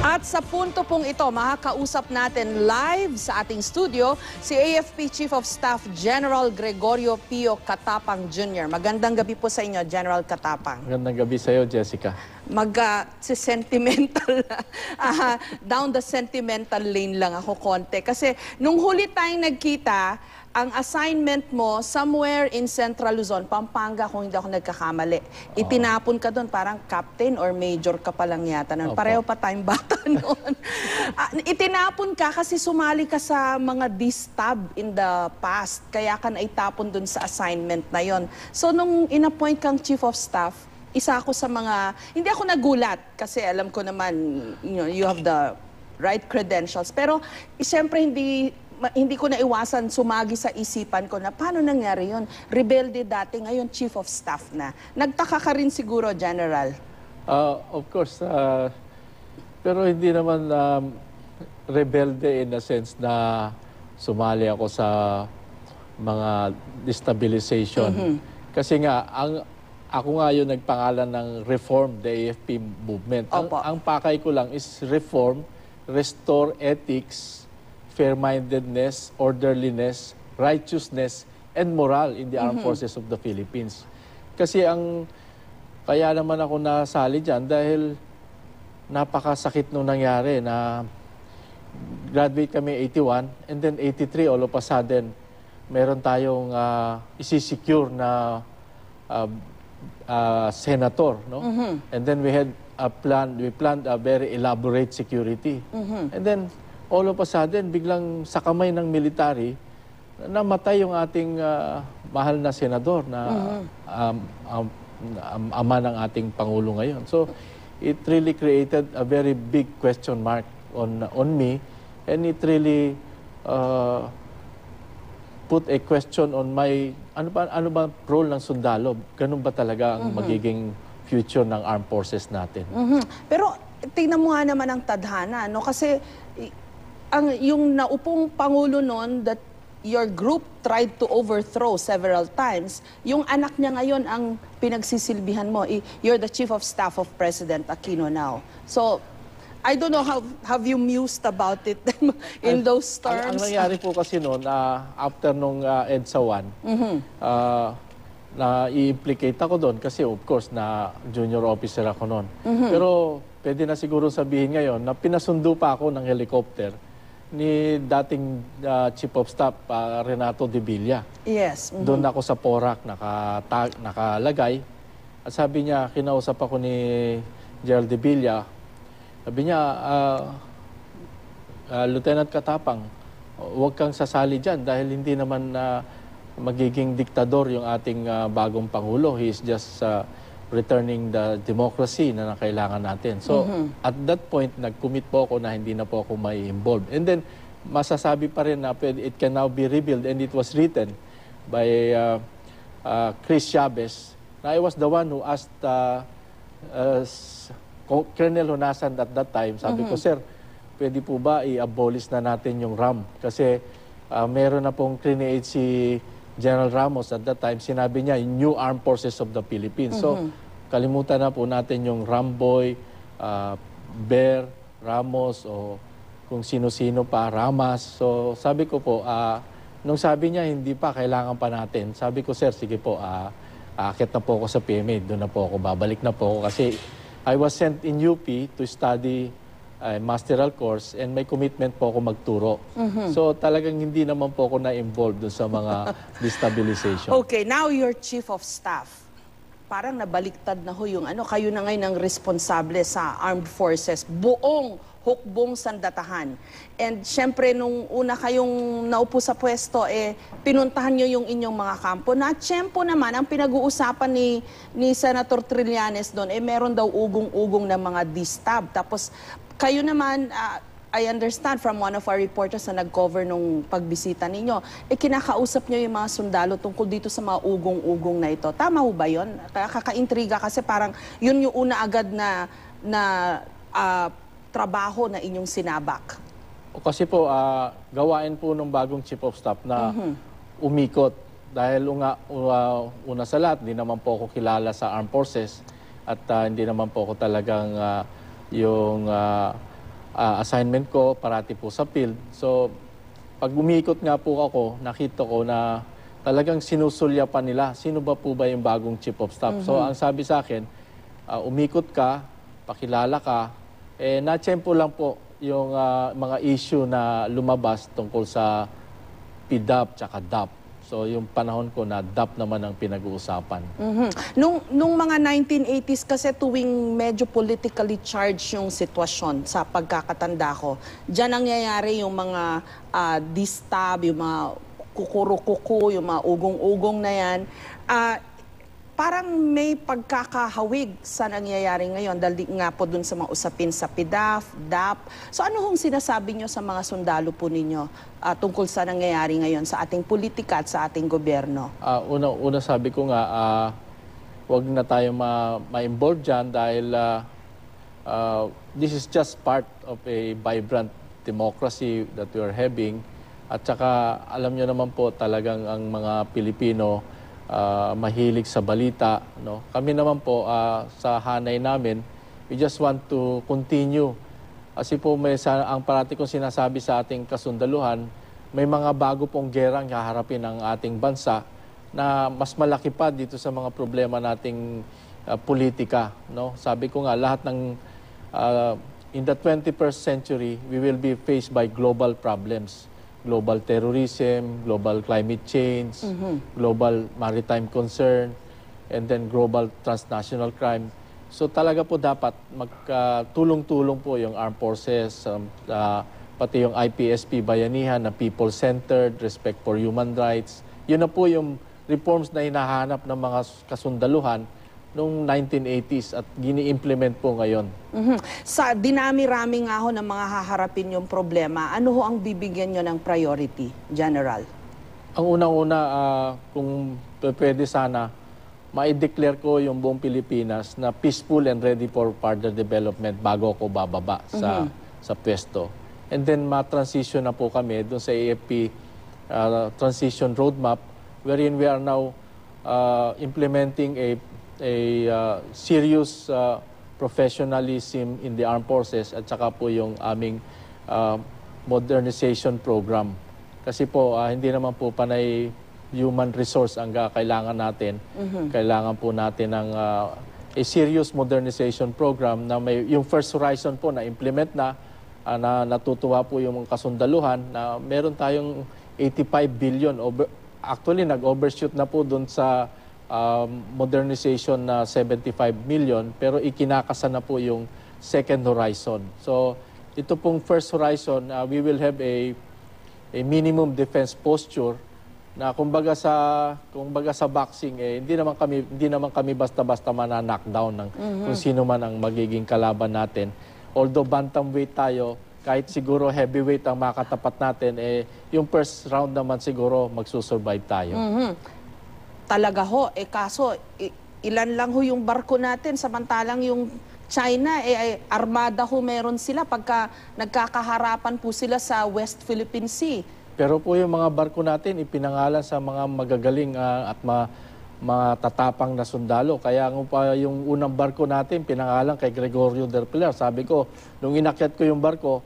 At sa punto pong ito, makakausap natin live sa ating studio si AFP Chief of Staff General Gregorio Pio Katapang Jr. Magandang gabi po sa inyo, General Katapang. Magandang gabi sa iyo, Jessica. Sentimental down the sentimental lane lang ako konti. Kasi nung huli tayong nagkita, ang assignment mo somewhere in Central Luzon, Pampanga, kung hindi ako nagkakamali. Itinapon ka doon, parang captain or major ka pa lang yata. Pareho pa tayong bata noon. Itinapon ka kasi sumali ka sa mga distab in the past. Kaya ka naitapon doon sa assignment na yon. So nung inappoint kang Chief of Staff, isa ako sa mga, hindi ako nagulat kasi alam ko naman, you have the right credentials. Pero siyempre hindi ko naiwasan sumagi sa isipan ko na paano nangyari yun? Rebelde dati, ngayon Chief of Staff na. Nagtaka ka rin siguro, General. Of course, pero hindi naman rebelde in the sense na sumali ako sa mga destabilization. Kasi nga, ako nga yung nagpangalan ng Reform, the AFP movement. Ang pakay ko lang is reform, restore ethics, fair-mindedness, orderliness, righteousness, and moral in the armed forces of the Philippines. Kasi kaya naman ako nasali dyan dahil napakasakit nung nangyari na graduate kami 81 and then 83 all of a sudden meron tayong isi-secure na senator, no? And then we planned a very elaborate security. And then all of a sudden, biglang sa kamay ng military, namatay yung ating mahal na senador na ama ng ating Pangulo ngayon. So, it really created a very big question mark on me, and it really put a question on my, ano ba role ng sundalo? Ganun ba talaga ang magiging future ng armed forces natin? Pero tingnan mo nga naman ang tadhana, no? Kasi yung naupong Pangulo noon that your group tried to overthrow several times, yung anak niya ngayon ang pinagsisilbihan mo. You're the Chief of Staff of President Aquino now. So, I don't know how have you mused about it in those terms? Ang nangyari po kasi noon, after nung EDSA 1, na-i-implicate ako doon kasi of course na junior officer ako noon. Pero pwede na siguro sabihin ngayon na pinasundo pa ako ng helicopter ni dating Chief of Staff Renato de Villa. Yes. Doon ako sa Porac nakalagay. At sabi niya, kinausap ako ni Gerald de Villa. Sabi niya, Lieutenant Katapang, huwag kang sasali dyan dahil hindi naman magiging diktador yung ating bagong Pangulo. He is just returning the democracy na kailangan natin. So, at that point, nag-commit po ako na hindi na po ako may involved. And then, masasabi pa rin na it can now be revealed, and it was written by Chris Chavez, na I was the one who asked Colonel Honasan at that time. Sabi ko, Sir, pwede po ba i-abolish na natin yung RAM? Kasi meron na pong create si General Ramos at that time, sinabi niya, New Armed Forces of the Philippines. So, kalimutan na po natin yung Ramboy, Bear, Ramos, o kung sino-sino pa, Ramas. So, sabi ko po, nung sabi niya, hindi pa, kailangan pa natin. Sabi ko, Sir, sige po, aakit na po ako sa PMA, doon na po ako, babalik na po ako. Kasi I was sent in UP to study masteral course and may commitment po ako magturo. So talagang hindi naman po ako na-involved dun sa mga destabilization. Okay, now you're Chief of Staff. Parang nabaliktad na ho yung kayo na ngayon ang responsable sa armed forces, buong hukbong sandatahan. And syempre, nung una kayong naupo sa pwesto, pinuntahan nyo yung inyong mga kampo. Na tiyempo naman, ang pinag-uusapan ni Senator Trillanes doon, meron daw ugong-ugong na mga distab. Tapos, kayo naman, I understand from one of our reporters na nag-cover nung pagbisita ninyo, kinakausap nyo yung mga sundalo tungkol dito sa mga ugong-ugong na ito. Tama ho ba yun? Kaka-intriga kasi parang yun yung una agad na trabaho na inyong sinabak. Kasi po, gawain po ng bagong Chief of Staff na umikot. Dahil una sa lahat, hindi naman po ako kilala sa armed forces at hindi naman po ako talagang yung assignment ko parati po sa field. So, pag umiikot nga po ako, nakita ko na talagang sinusulyapan nila, sino ba po ba yung bagong chief of staff. So, ang sabi sa akin, umikot ka, pakilala ka, na-tsempo lang po yung mga issue na lumabas tungkol sa PDAP tsaka DAP. So, yung panahon ko na DAP naman ang pinag-uusapan. Nung mga 1980s kasi tuwing medyo politically charged yung sitwasyon sa pagkakatanda ko, diyan nangyayari yung mga distab, yung mga kukuro-kuko, yung mga ugong-ugong na yan. Parang may pagkakahawig sa nangyayari ngayon dahil nga po dun sa mga usapin sa PDAF, DAP. So ano hong sinasabi nyo sa mga sundalo po ninyo tungkol sa nangyayari ngayon sa ating politika at sa ating gobyerno? Una sabi ko nga, huwag na tayo ma-involve dyan dahil this is just part of a vibrant democracy that we are having. At saka alam nyo naman po talagang ang mga Pilipino mahilig sa balita. No? Kami naman po sa hanay namin, we just want to continue. Kasi po ang parati kong sinasabi sa ating kasundaluhan, may mga bago pong gerang haharapin ng ating bansa na mas malaki pa dito sa mga problema nating politika. No? Sabi ko nga, lahat ng in the 21st century, we will be faced by global problems. Global terrorism, global climate change, global maritime concern, and then global transnational crime. So talaga po dapat magtulong-tulong po yung armed forces, pati yung IPSP bayanihan na people-centered, respect for human rights. Yun na po yung reforms na hinahanap ng mga kasundaluhan noong 1980s at gini-implement po ngayon. Sa dinami-rami nga ho ng mga haharapin yung problema, ano ho ang bibigyan nyo ng priority, General? Ang unang-una, kung pwede sana, ma-declare ko yung buong Pilipinas na peaceful and ready for further development bago ako bababa sa pwesto. And then ma-transition na po kami doon sa AFP transition roadmap wherein we are now implementing a serious professionalism in the armed forces at saka po yung aming modernization program. Kasi po hindi naman po panay human resource ang kailangan natin. Kailangan po natin ng a serious modernization program na may yung first horizon po na implement na natutuwa po yung kasundaluhan na meron tayong 85 billion actually nag-overshoot na po doon sa modernization na 75 million pero ikinakasa na po yung second horizon. So ito pong first horizon, we will have a minimum defense posture na kumbaga sa boxing hindi naman kami basta-basta mana-knockdown ng kung sino man ang magiging kalaban natin. Although bantamweight tayo, kahit siguro heavyweight ang makatapat natin yung first round naman siguro magsusurvive tayo. Talaga ho, kaso ilan lang ho yung barko natin samantalang yung China armada ho meron sila pagka nagkakaharapan po sila sa West Philippine Sea. Pero po yung mga barko natin ipinangalan sa mga magagaling at matatapang na sundalo. Kaya yung unang barko natin pinangalan kay Gregorio del Pilar. Sabi ko, nung inakyat ko yung barko,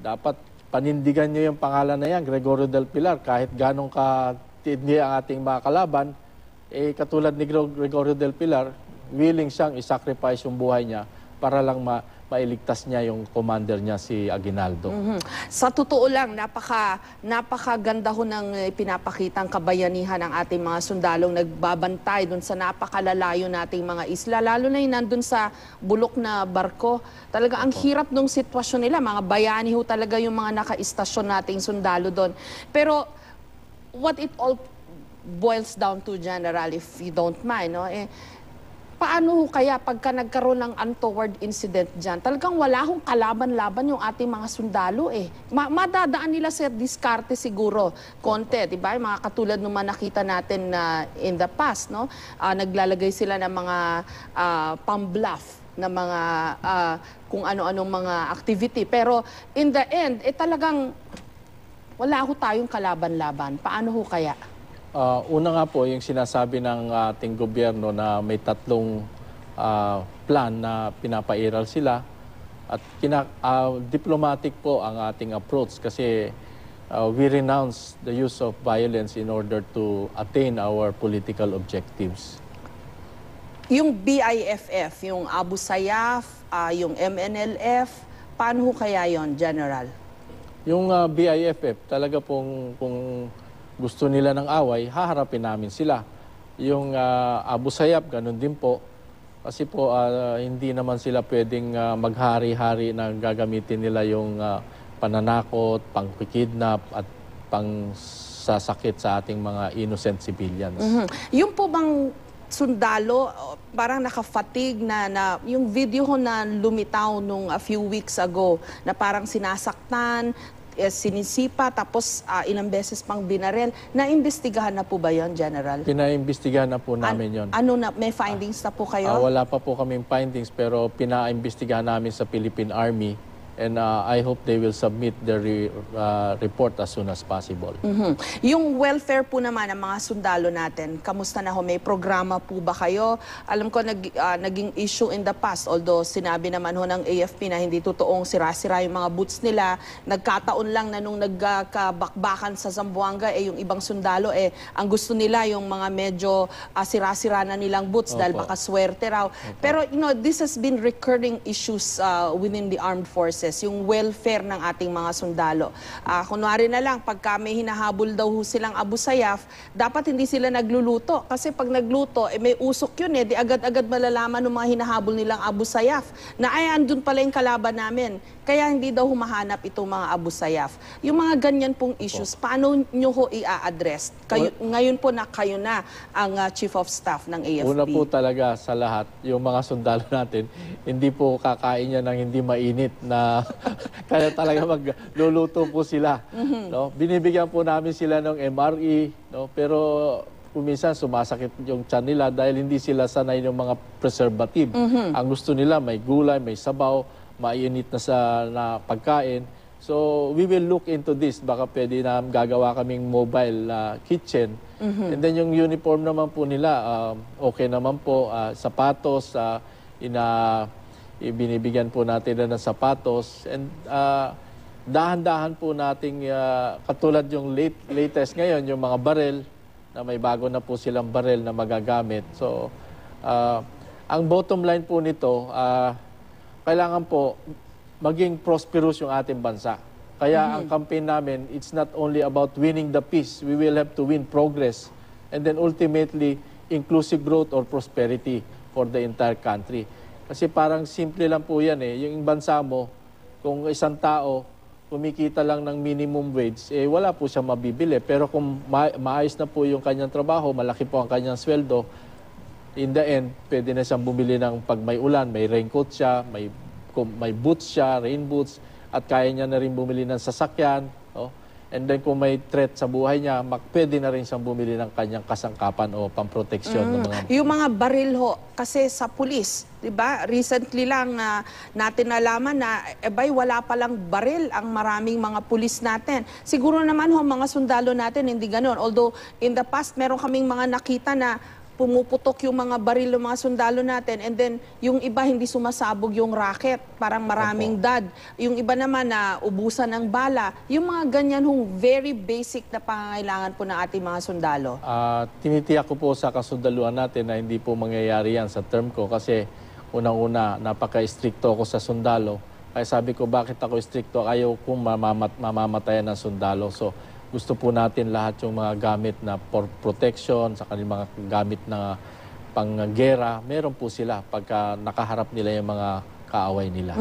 dapat panindigan nyo yung pangalan na yan, Gregorio del Pilar, kahit ganong katindi ang ating mga kalaban, katulad ni Gregorio del Pilar, willing siyang isacrifice yung buhay niya para lang mailigtas niya yung commander niya si Aguinaldo. Sa totoo lang, napakaganda ho ng pinapakitang kabayanihan ng ating mga sundalong nagbabantay dun sa napakalalayo nating mga isla, lalo na yung nandun sa bulok na barko. Talaga ang hirap nung sitwasyon nila, mga bayani ho talaga yung mga nakaistasyon nating sundalo doon. Pero what it all boils down to, General, if you don't mind, no? Paano kaya pagka nagkaroon ng untoward incident dyan, talagang wala hong kalaban-laban yung ating mga sundalo madadaan nila sa diskarte siguro, konti, di ba? Mga katulad nung nakita natin in the past, no? Naglalagay sila ng mga pambluff na mga kung ano-anong mga activity. Pero in the end, talagang wala ho tayong kalaban-laban. Paano ho kaya? Una nga po, yung sinasabi ng ating gobyerno na may tatlong plan na pinapairal sila. At diplomatic po ang ating approach kasi we renounce the use of violence in order to attain our political objectives. Yung BIFF, yung Abu Sayyaf, yung MNLF, paano ho kaya yon, General? Yung BIFF, talaga pong kung gusto nila ng away, haharapin namin sila. Yung Abu Sayyaf, ganun din po. Kasi po, hindi naman sila pwedeng maghari-hari na gagamitin nila yung pananakot, pangkikidnap at pangsasakit sa ating mga innocent civilians. Yung po bang sundalo, parang naka-fatigue na yung video ho na lumitaw nung a few weeks ago na parang sinasaktan, sinisipa, tapos ilang beses pang binarel. Naimbestigahan na po ba yon, General? Pinaimbestigahan na po namin yon. Ano na, may findings na po kayo? Wala pa po kaming findings pero pinaimbestigahan namin sa Philippine Army. And I hope they will submit their report as soon as possible. Yung welfare po naman ng mga sundalo natin, kamusta na ho? May programa po ba kayo? Alam ko naging issue in the past, although sinabi naman ho ng AFP na hindi totoong sira-sira yung mga boots nila. Nagkataon lang na nung nagkabakbakan sa Zamboanga, yung ibang sundalo, ang gusto nila yung mga medyo sira-sira na nilang boots dahil baka swerte raw. Pero this has been recurring issues within the armed forces, yung welfare ng ating mga sundalo. Kunwari na lang, pagka may hinahabol daw silang Abu Sayyaf, dapat hindi sila nagluluto. Kasi pag nagluto, may usok yun di agad-agad malalaman ng mga hinahabol nilang Abu Sayyaf na andun pala yung kalaban namin. Kaya hindi daw humahanap itong mga Abu Sayyaf. Yung mga ganyan pong issues, paano nyo ho i-address? Ngayon po na kayo na ang Chief of Staff ng AFP. Una po talaga sa lahat, yung mga sundalo natin, hindi po kakain yan ng hindi mainit na kaya talaga magluluto po sila. No? Binibigyan po namin sila ng MRE, no? Pero kuminsan sumasakit yung tiyan nila dahil hindi sila sanay ng mga preservative. Ang gusto nila may gulay, may sabaw, mainit na pagkain. So we will look into this. Baka pwede na gagawa kaming mobile kitchen. And then yung uniform naman po nila, okay naman po. Sapatos, ibinibigyan po natin na ng sapatos. And dahan-dahan po nating, katulad yung latest ngayon, yung mga barel, na may bago na po silang barel na magagamit. So, ang bottom line po nito, kailangan po maging prosperous yung ating bansa. Kaya ang campaign namin, it's not only about winning the peace. We will have to win progress. And then ultimately, inclusive growth or prosperity for the entire country. Kasi parang simple lang po yan Yung bansa mo, kung isang tao kumikita lang ng minimum wage, wala po siya mabibili. Pero kung maayos na po yung kanyang trabaho, malaki po ang kanyang sweldo, in the end, pwede na siyang bumili ng pag may ulan, may raincoat siya, may boots siya, rain boots, at kaya niya na rin bumili ng sasakyan. And then kung may threat sa buhay niya, pwede na rin siyang bumili ng kanyang kasangkapan o pamproteksyon. Ng mga... Yung mga baril ho, kasi sa pulis, di ba? Recently lang natin nalaman na wala palang baril ang maraming mga pulis natin. Siguro naman ho, mga sundalo natin, hindi ganoon. Although in the past, meron kaming mga nakita na pumuputok yung mga baril ng mga sundalo natin and then yung iba hindi sumasabog yung rocket, parang maraming dad. Yung iba naman na ubusan ng bala. Yung mga ganyan very basic na pangangailangan po ng ating mga sundalo. Tinitiyak ko po sa kasundaluan natin na hindi po mangyayari yan sa term ko kasi unang-una, napaka-stricto ako sa sundalo. Kaya sabi ko, bakit ako stricto? Ayaw kong mamamatayan ng sundalo. So, gusto po natin lahat yung mga gamit na for protection, sa kanilang mga gamit na panggera, meron po sila pagka nakaharap nila yung mga kaaway nila.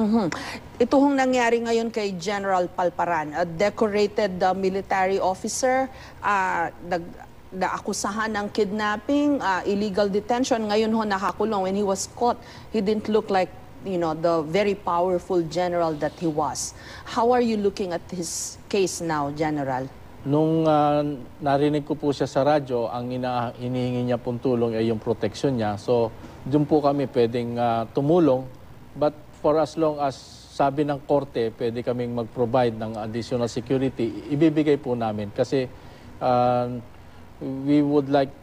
Ito hong nangyari ngayon kay General Palparan, a decorated military officer, naakusahan ng kidnapping, illegal detention. Ngayon ho nakakulong. When he was caught, he didn't look like the very powerful general that he was. How are you looking at his case now, General? Nung narinig ko po siya sa radyo, ang hinihingi niya pong tulong ay yung protection niya. So, doon po kami pwedeng tumulong. But for as long as sabi ng korte, pwede kaming mag-provide ng additional security, ibibigay po namin. Kasi we would like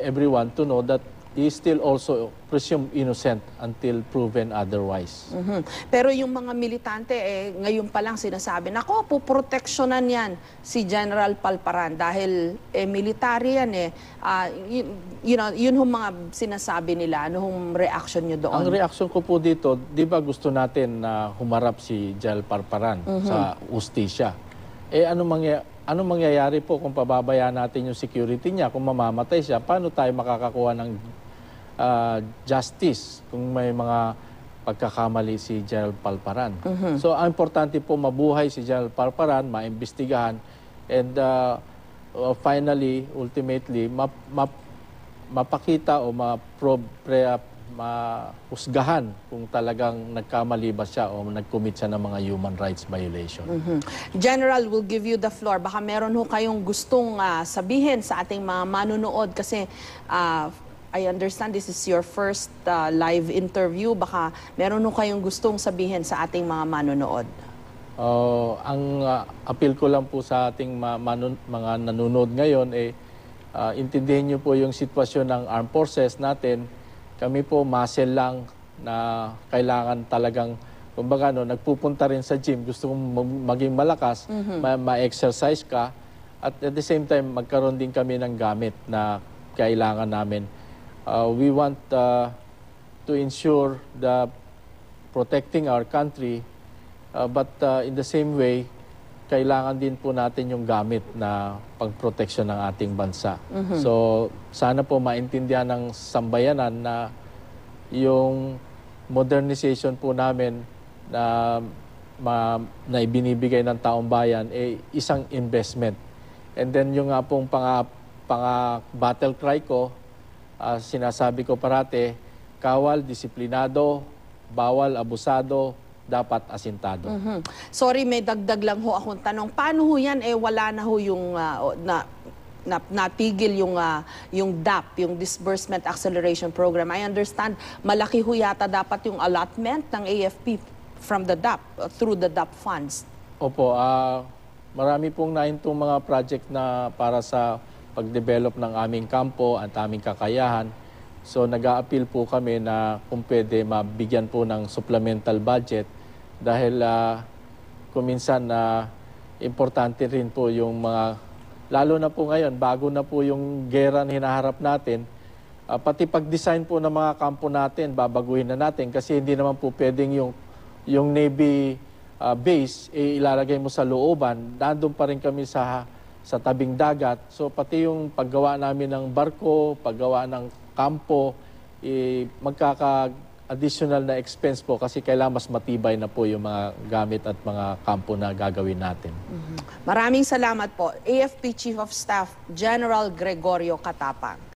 everyone to know that he is still also presumed innocent until proven otherwise. Pero yung mga militante, ngayon pa lang sinasabi, nako, puproteksyonan yan si General Palparan dahil military yan yun yung mga sinasabi nila. Ano yung reaction nyo doon? Ang reaction ko po dito, di ba gusto natin na humarap si General Palparan sa ustisya? Anong mangyayari po kung pababayaan natin yung security niya? Kung mamamatay siya, paano tayo makakakuha ng justice kung may mga pagkakamali si General Palparan? So, ang importante po mabuhay si General Palparan, maimbestigahan, and finally, ultimately, mapakita o mahusgahan kung talagang nagkamali ba siya o nag-commit siya ng mga human rights violation. General, we'll give you the floor. Baka meron ho kayong gustong sabihin sa ating mga manunood kasi I understand this is your first live interview. Baka meron ho kayong gustong sabihin sa ating mga manunood. Ang appeal ko lang po sa ating mga nanonood ngayon intindihin niyo po yung sitwasyon ng armed forces natin. Kami po muscle lang na kailangan talagang, kumbaga nagpupunta rin sa gym, gusto kong maging malakas, ma-exercise ka, at the same time magkaroon din kami ng gamit na kailangan namin. We want to ensure the protecting our country, but in the same way, kailangan din po natin yung gamit na pagproteksyon ng ating bansa. So, sana po maintindihan ng sambayanan na yung modernization po namin na ibinibigay ng taong bayan isang investment. And then yung nga pong battle cry ko, sinasabi ko parate, kawal, disiplinado, bawal, abusado, dapat asintado. Sorry, may dagdag lang ho akong tanong. Paano ho yan? Wala na ho yung natigil yung DAP, yung Disbursement Acceleration Program. I understand, malaki ho yata dapat yung allotment ng AFP from the DAP, through the DAP funds. Opo, marami pong naintong mga project na para sa pag-develop ng aming kampo at aming kakayahan. So nag-a-appeal po kami na kung pwede mabigyan po ng supplemental budget dahil kung minsan importante rin po yung mga, lalo na po ngayon, bago na po yung gera na hinaharap natin, pati pag-design po ng mga kampo natin, babaguhin na natin kasi hindi naman po pwedeng yung Navy base ilalagay mo sa looban, nandun pa rin kami sa tabing dagat. So pati yung paggawa namin ng barko, paggawa ng kampo, magkaka-additional na expense po kasi kailangan mas matibay na po yung mga gamit at mga kampo na gagawin natin. Maraming salamat po. AFP Chief of Staff General Gregorio Catapang.